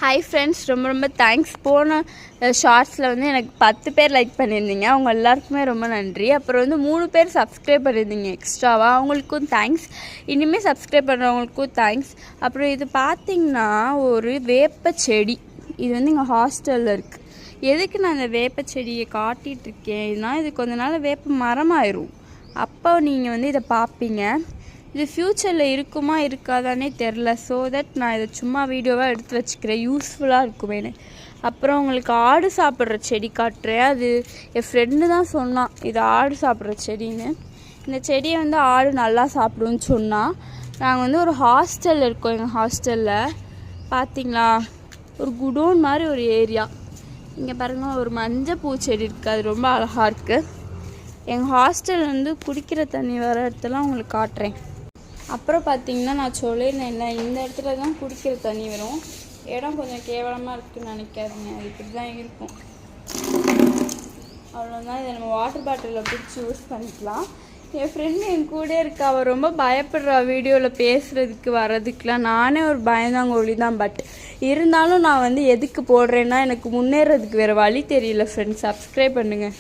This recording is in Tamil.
ஹாய் ஃப்ரெண்ட்ஸ், ரொம்ப தேங்க்ஸ். போன ஷார்ட்ஸில் வந்து எனக்கு 10 பேர் லைக் பண்ணியிருந்தீங்க. அவங்க எல்லாருக்குமே ரொம்ப நன்றி. அப்புறம் வந்து 3 பேர் சப்ஸ்கிரைப் பண்ணியிருந்தீங்க எக்ஸ்ட்ராவாக, அவங்களுக்கும் தேங்க்ஸ். இனிமேல் சப்ஸ்கிரைப் பண்ணுறவங்களுக்கும் தேங்க்ஸ். அப்புறம் இது பார்த்திங்கன்னா ஒரு வேப்ப செடி. இது வந்து எங்கள் ஹாஸ்டலில் இருக்குது. எதுக்கு நான் இந்த வேப்ப செடியை காட்டிகிட்ருக்கேன் இதுனா, இது கொஞ்ச நாள் வேப்ப மரமாயிரும். அப்போ நீங்கள் வந்து இதை பார்ப்பீங்க. இது ஃப்யூச்சரில் இருக்குமா இருக்காதானே தெரில. ஸோ தட் நான் இதை சும்மா வீடியோவாக எடுத்து வச்சுக்கிறேன், யூஸ்ஃபுல்லாக இருக்குமேனு. அப்புறம் உங்களுக்கு ஆடு சாப்பிட்ற செடி காட்டுறேன். அது என் ஃப்ரெண்டு தான் சொன்னான் இது ஆடு சாப்பிட்ற செடின்னு. இந்த செடியை வந்து ஆடு நல்லா சாப்பிடுன்னு சொன்னால். நாங்கள் வந்து ஒரு ஹாஸ்டலில் இருக்கோம். எங்கள் ஹாஸ்டலில் பார்த்திங்களா ஒரு குடோன் மாதிரி ஒரு ஏரியா. இங்கே பாருங்கள், ஒரு மஞ்சள் பூச்செடி இருக்குது. அது ரொம்ப அழகாக இருக்குது. எங்கள் ஹாஸ்டல் வந்து குடிக்கிற தண்ணி வர இடத்துல உங்களுக்கு காட்டுறேன். அப்புறம் பார்த்திங்கன்னா நான் சொல்லியிருந்தேன்ல, இந்த இடத்துல தான் குடிக்கிற தண்ணி வரும். இடம் கொஞ்சம் கேவலமாக இருக்குதுன்னு நினைக்காதீங்க, அது இப்படி தான் இருக்கும். அவ்வளோதான். இதை நம்ம வாட்டர் பாட்டிலில் பிடிச்சி யூஸ் பண்ணிக்கலாம். என் ஃப்ரெண்டு என் கூட இருக்கா. அவள் ரொம்ப பயப்படுறா வீடியோவில் பேசுகிறதுக்கு வர்றதுக்குலாம். நானே ஒரு பயந்தாங்கொழி தான். பட் இருந்தாலும் நான் வந்து எதுக்கு போடுறேன்னா, எனக்கு முன்னேறதுக்கு வேறு வழி தெரியல. ஃப்ரெண்ட்ஸ், சப்ஸ்கிரைப் பண்ணுங்கள்.